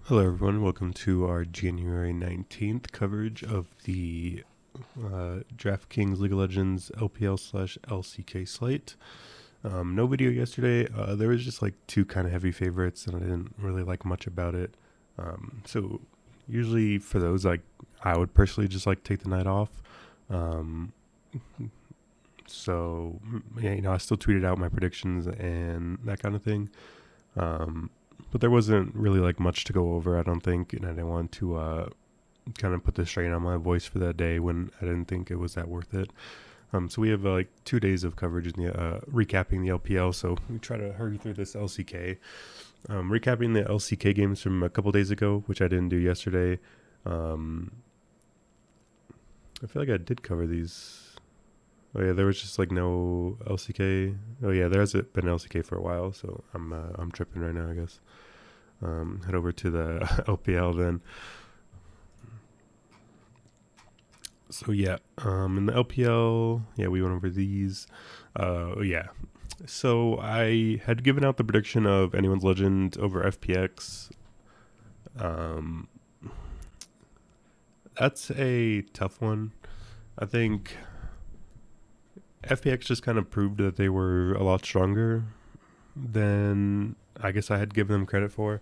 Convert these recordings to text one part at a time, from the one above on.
Hello, everyone. Welcome to our January 19th coverage of the DraftKings League of Legends LPL slash LCK slate. No video yesterday. There was just like two kind of heavy favorites, and I didn't really like much about it. So usually for those, like I would personally just like take the night off. Um, so yeah, I still tweeted out my predictions and that kind of thing. But there wasn't really like much to go over, I don't think, and I didn't want to kind of put the strain on my voice for that day when I didn't think it was that worth it. So we have like 2 days of coverage in the recapping the LPL. So we try to hurry through this LCK. Recapping the LCK games from a couple days ago, which I didn't do yesterday. I feel like I did cover these. Oh yeah, there was just like no LCK. Oh yeah, there hasn't been LCK for a while, so I'm tripping right now, I guess. Head over to the LPL then. So yeah, in the LPL, yeah, we went over these. Yeah. So I had given out the prediction of anyone's legend over FPX. Um, that's a tough one. I think FPX just kind of proved that they were a lot stronger than I guess I had given them credit for,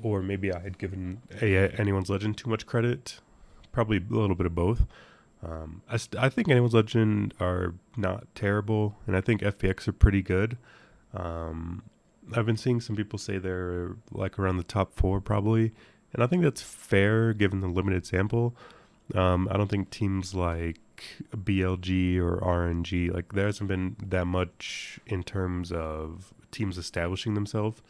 or maybe I had given anyone's legend too much credit. Probably a little bit of both. I think anyone's legend are not terrible, and I think FPX are pretty good. Um, I've been seeing some people say they're like around the top four probably, and I think that's fair given the limited sample. I don't think teams like BLG or RNG, like there hasn't been that much in terms of teams establishing themselves.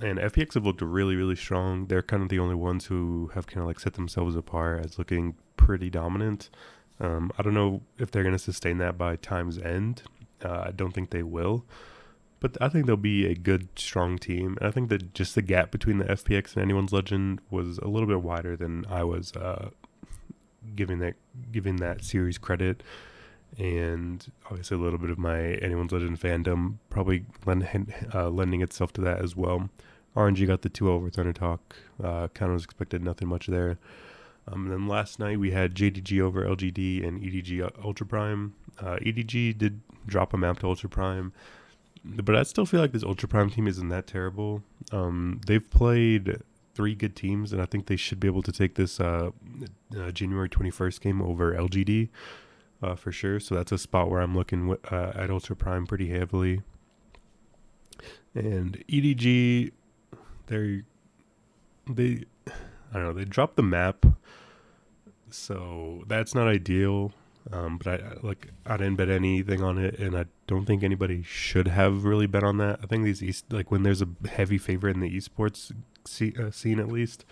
And FPX have looked really, really strong. They're kind of the only ones who have kind of like set themselves apart as looking pretty dominant. I don't know if they're going to sustain that by time's end. I don't think they will. But I think they'll be a good, strong team. And I think that just the gap between the FPX and anyone's legend was a little bit wider than I was giving that series credit. And obviously a little bit of my anyone's legend fandom probably lending itself to that as well. RNG got the 2-0 over Thunder Talk. Kind of was expected nothing much there. And then last night we had JDG over LGD and EDG Ultra Prime. EDG did drop a map to Ultra Prime, but I still feel like this Ultra Prime team isn't that terrible. They've played 3 good teams, and I think they should be able to take this January 21st game over LGD for sure. So that's a spot where I'm looking at Ultra Prime pretty heavily. And EDG, they I don't know, they dropped the map, so that's not ideal. But I didn't bet anything on it, and I don't think anybody should have really bet on that. I think when there's a heavy favorite in the esports scene, at least,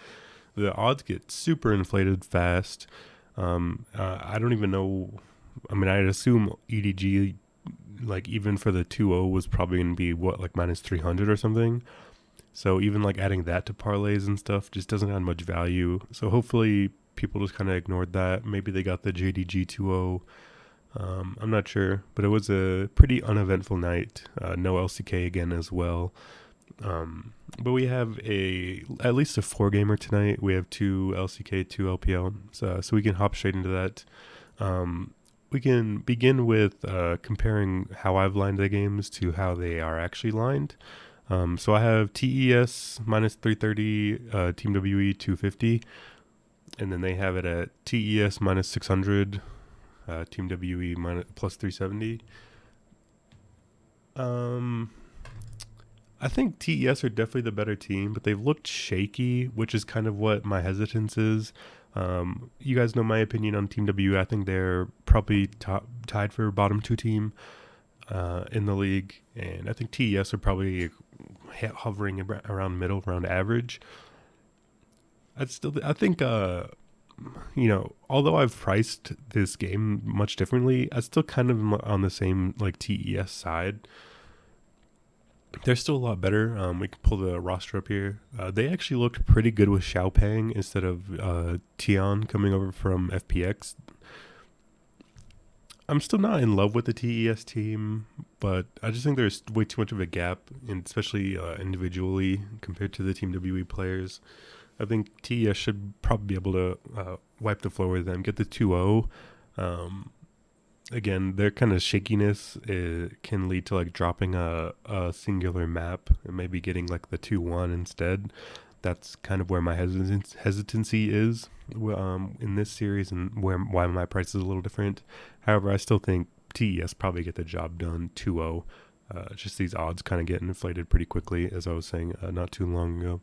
the odds get super inflated fast. I don't even know. I mean, I'd assume EDG, like even for the 2-0, was probably going to be what, like minus 300 or something. So even like adding that to parlays and stuff just doesn't add much value. So hopefully people just kind of ignored that. Maybe they got the JDG 2-0. I'm not sure, but it was a pretty uneventful night. No LCK again as well. But we have at least a 4-gamer tonight. We have 2 LCK, 2 LPL. So we can hop straight into that. We can begin with comparing how I've lined the games to how they are actually lined. So I have TES minus 330, Team WE 250, and then they have it at TES minus 600, Team WE plus 370. I think TES are definitely the better team, but they've looked shaky, which is kind of what my hesitance is. You guys know my opinion on Team W. I think they're probably tied for bottom 2 team in the league, and I think TES are probably hovering around middle, around average. I think although I've priced this game much differently, I still kind of am on the same like TES side. They're still a lot better. We can pull the roster up here. They actually looked pretty good with Xiaopeng instead of Tian coming over from FPX. I'm still not in love with the TES team, but I just think there's way too much of a gap, and especially individually compared to the Team WE players. I think TES should probably be able to wipe the floor with them, get the 2-0. Again, their kind of shakiness can lead to like dropping a singular map and maybe getting like the 2-1 instead. That's kind of where my hesitancy is in this series, and why my price is a little different. However, I still think TES probably get the job done 2-0. Just these odds kind of get inflated pretty quickly, as I was saying not too long ago.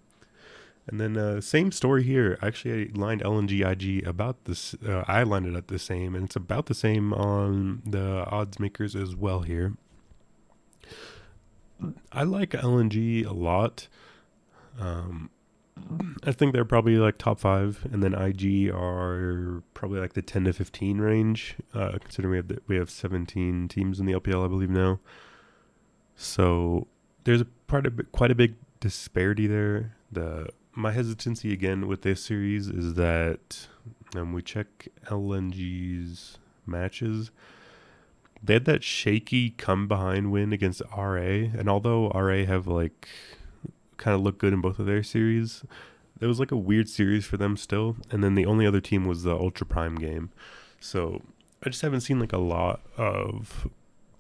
And then same story here. Actually, I lined LNG IG about this. I lined it at the same, and it's about the same on the odds makers as well here. I like LNG a lot. I think they're probably like top 5, and then IG are probably like the 10 to 15 range. Considering we have 17 teams in the LPL, I believe now. So there's quite a big disparity there. My hesitancy again with this series is that we check LNG's matches. They had that shaky come behind win against RA, and although RA have like kind of looked good in both of their series, it was like a weird series for them still. And then the only other team was the Ultra Prime game. So I just haven't seen like a lot of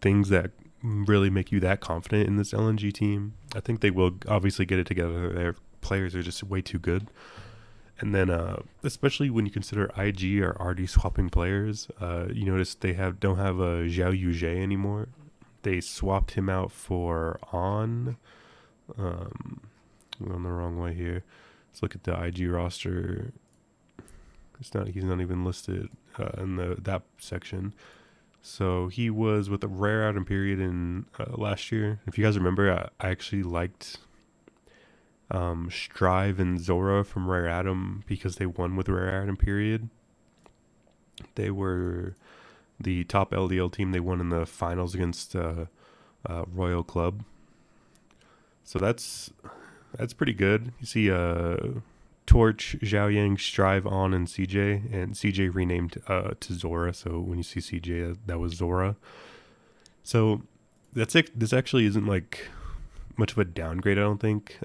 things that really make you that confident in this LNG team. I think they will obviously get it together. Their players are just way too good. And then especially when you consider IG are already swapping players, you notice they don't have Zhao Yuzhe anymore. They swapped him out for On. We're on the wrong way here. Let's look at the IG roster. He's not even listed in that section. So he was with a Rare Atom period in last year. If you guys remember, I actually liked Strive and Zora from Rare Atom because they won with Rare Atom period. They were the top LDL team. They won in the finals against Royal Club. So that's pretty good. You see Torch, Zhao Yang, Strive, On, and CJ. And CJ renamed to Zora. So when you see CJ, that was Zora. So that's it. This actually isn't like much of a downgrade, I don't think.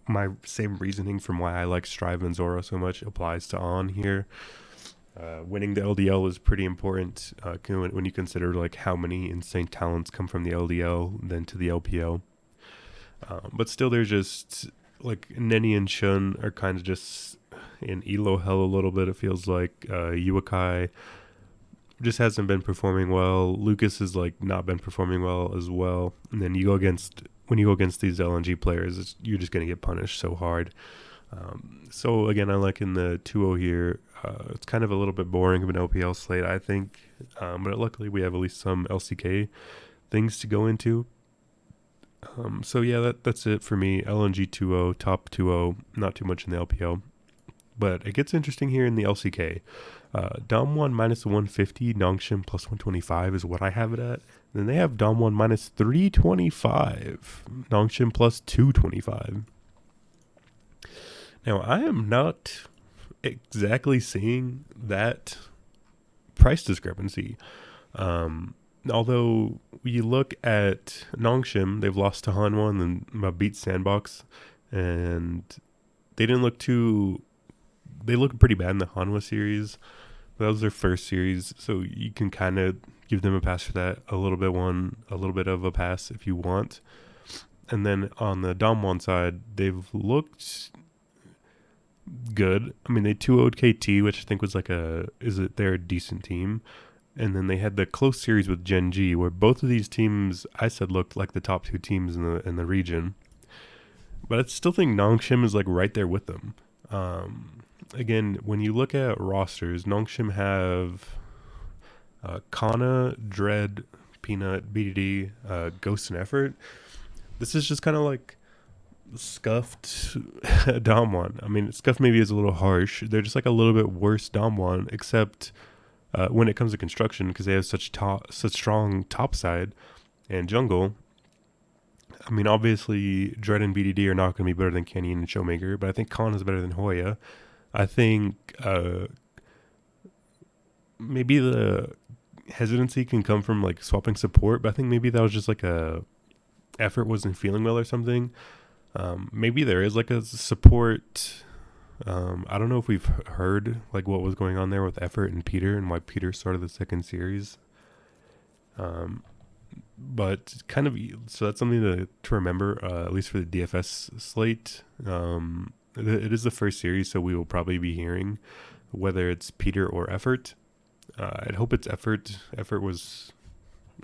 My same reasoning from why I like Strive and Zora so much applies to On here. Winning the LDL is pretty important when you consider like how many insane talents come from the LDL then to the LPL. But still, there's just like Nenny and Shun are kind of just in elo hell a little bit. It feels like Yuakai just hasn't been performing well. Lucas has like not been performing well as well. And then when you go against these LNG players, you're just gonna get punished so hard. So again, I like in the 2-0 here. It's kind of a little bit boring of an LPL slate, I think. But luckily, we have at least some LCK things to go into. So yeah, that's it for me. LNG 2-0, top 2-0, not too much in the LPL. But it gets interesting here in the LCK. Dom 1 minus 150, Nongshim plus 125 is what I have it at. Then they have Dom 1 minus 325, Nongshim plus 225. Now, I am not exactly seeing that price discrepancy. Although you look at Nongshim, they've lost to Hanwha and then beat Sandbox, and they looked pretty bad in the Hanwha series. That was their first series, so you can kind of give them a pass for that. A little bit of a pass if you want. And then on the Dom1 side, they've looked good. I mean, they 2-0'd KT, which I think was they're a decent team. And then they had the close series with Gen G, where both of these teams, I said, looked like the top 2 teams in the region. But I still think Nongshim is like right there with them. Again, when you look at rosters, Nongshim have Kana, Dread, Peanut, BDD, Ghost, and Effort. This is just kind of like scuffed Dom 1. I mean, scuffed maybe is a little harsh. They're just like a little bit worse Dom 1, except when it comes to construction, because they have such strong top side and jungle. I mean, obviously, Dread and BDD are not going to be better than Canyon and Showmaker, but I think Khan is better than Hoya. I think maybe the hesitancy can come from like swapping support, but I think maybe that was just like a effort wasn't feeling well or something. Maybe there is like a support. I don't know if we've heard like what was going on there with effort and Peter and why Peter started the second series. But kind of, so that's something to remember, at least for the DFS slate. It is the first series, so we will probably be hearing whether it's Peter or effort. I'd hope it's effort. Effort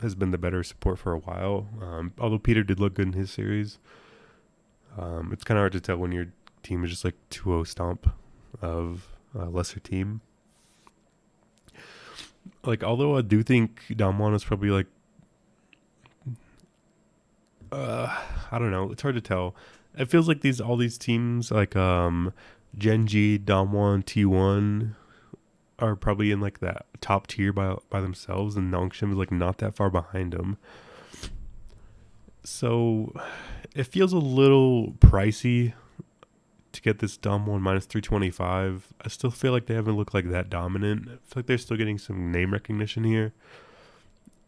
has been the better support for a while. Although Peter did look good in his series. It's kind of hard to tell when your team is just like 2-0 stomp of a lesser team. Like, although I do think Damwon is probably like, I don't know. It's hard to tell. It feels like all these teams like Genji, Damwon, T1 are probably in like that top tier by themselves, and Nongshim is like not that far behind them. So it feels a little pricey to get this Damwon minus 325. I still feel like they haven't looked like that dominant. I feel like they're still getting some name recognition here,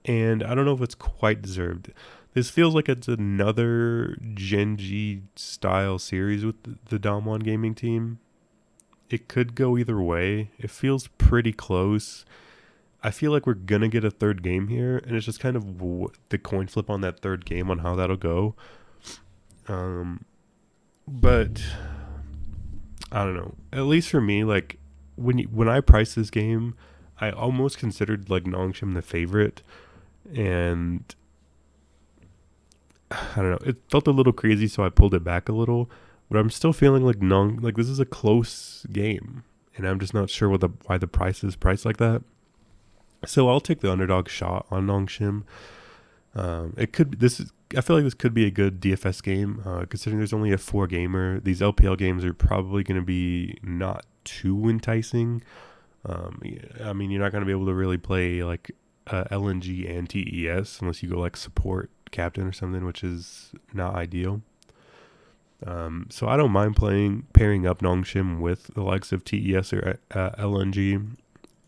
and I don't know if it's quite deserved. This feels like it's another Genji style series with the Damwon gaming team. It could go either way. It feels pretty close. I feel like we're going to get a third game here, and it's just kind of the coin flip on that third game on how that'll go. But I don't know. At least for me, like when I priced this game, I almost considered like Nongshim the favorite, and I don't know. It felt a little crazy, so I pulled it back a little. But I'm still feeling like this is a close game, and I'm just not sure why the price is priced like that. So I'll take the underdog shot on Nongshim. I feel like this could be a good DFS game, considering there's only a 4-gamer. These LPL games are probably going to be not too enticing. I mean, you're not going to be able to really play like LNG and TES unless you go like support captain or something, which is not ideal. So I don't mind pairing up Nongshim with the likes of TES or LNG,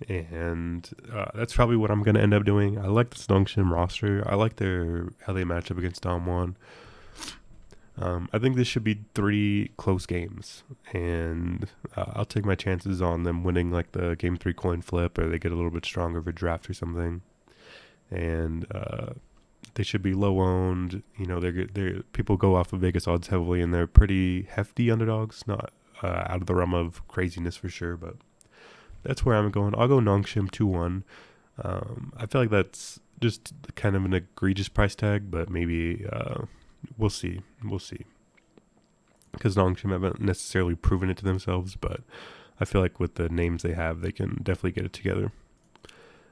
and that's probably what I'm going to end up doing. I like this Nongshim roster. I like how they match up against Damwon. I think this should be 3 close games, and I'll take my chances on them winning like the game 3 coin flip, or they get a little bit stronger of a draft or something. And they should be low owned. You know, they're people go off of Vegas odds heavily, and they're pretty hefty underdogs. Not out of the realm of craziness for sure, but that's where I'm going. I'll go Nongshim 2-1. I feel like that's just kind of an egregious price tag, but maybe we'll see. We'll see. Because Nongshim haven't necessarily proven it to themselves, but I feel like with the names they have, they can definitely get it together.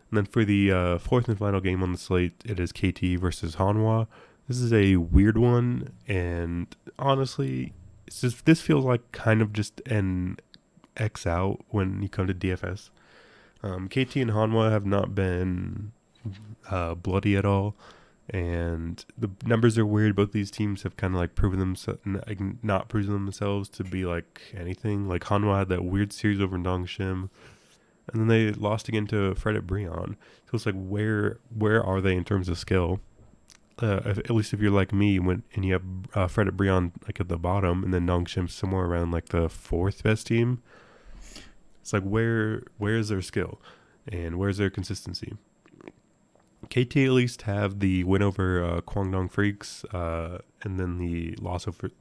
And then for the fourth and final game on the slate, it is KT versus Hanwha. This is a weird one, and honestly, this feels like kind of just an X out when you come to DFS. KT and Hanwha have not been bloody at all, and the numbers are weird. Both these teams have kind of like not proven themselves to be like anything. Like Hanwha had that weird series over Nongshim, and then they lost again to Fred at Breon. So it's like, where are they in terms of skill? At least if you're like me, and you have Fred at Breon like at the bottom, and then Nongshim somewhere around like the 4th best team. It's like, where is their skill, and where's their consistency? KT at least have the win over Kwangdong Freaks, and then the loss to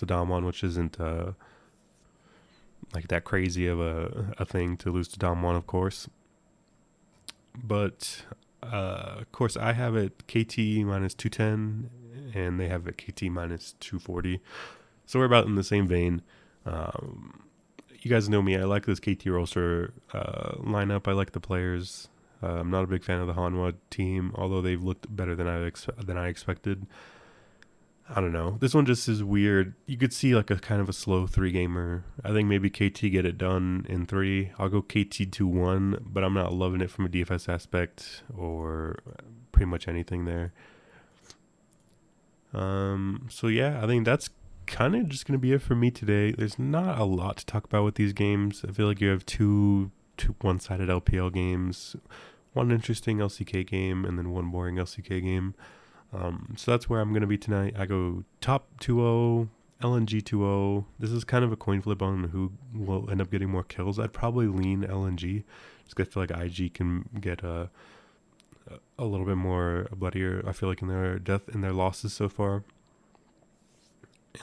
Damwon, which isn't like that crazy of a thing to lose to Damwon, of course. But of course, I have it KT minus 210, and they have it KT minus 240. So we're about in the same vein. You guys know me. I like this KT roster lineup. I like the players. I'm not a big fan of the Hanwha team, although they've looked better than I expected. I don't know. This one just is weird. You could see like a kind of a slow 3-gamer. I think maybe KT get it done in 3. I'll go KT 2-1, but I'm not loving it from a DFS aspect or pretty much anything there. So yeah, I think that's kind of just going to be it for me today. There's not a lot to talk about with these games. I feel like you have two one-sided LPL games. one interesting LCK game and then one boring LCK game. So that's where I'm going to be tonight. I go top 2-0, LNG 2-0. This is kind of a coin flip on who will end up getting more kills. I'd probably lean LNG just because I feel like IG can get a little bit more bloodier, I feel like, in their losses so far.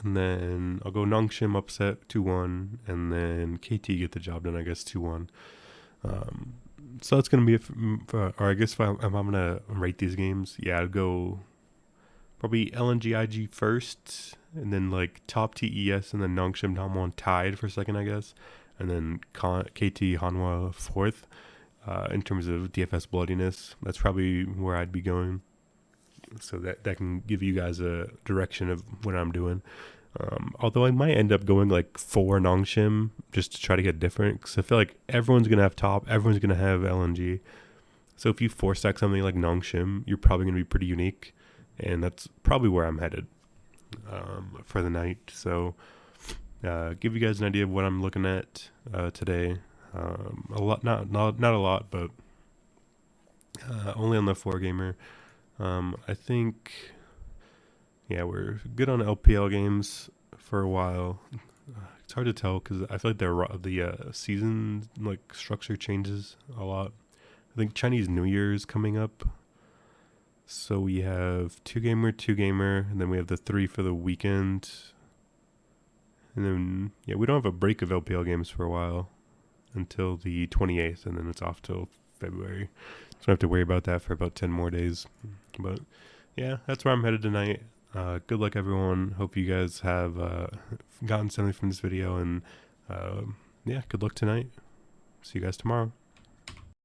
And then I'll go Nongshim upset 2-1, and then KT get the job done, I guess, 2-1. So that's going to be it or I guess if I'm going to rate these games, yeah, I'd go probably LNG IG first, and then like top TES, and then Nongshim Damwon tied for second, I guess. And then KT Hanwha fourth. In terms of DFS bloodiness, that's probably where I'd be going. So that can give you guys a direction of what I'm doing. Although I might end up going like 4 Nongshim just to try to get different, because I feel like everyone's going to have top, everyone's going to have LNG. So if you 4-stack something like Nongshim, you're probably going to be pretty unique. And that's probably where I'm headed for the night. So give you guys an idea of what I'm looking at today. A lot, not a lot, but only on the 4-gamer. I think, yeah, we're good on LPL games for a while. It's hard to tell because I feel like the season like structure changes a lot. I think Chinese New Year is coming up, so we have 2-gamer, and then we have the 3 for the weekend, and then yeah, we don't have a break of LPL games for a while until the 28th, and then it's off till February. So I have to worry about that for about 10 more days. But yeah, that's where I'm headed tonight. Good luck, everyone. Hope you guys have gotten something from this video, and yeah, good luck tonight. See you guys tomorrow.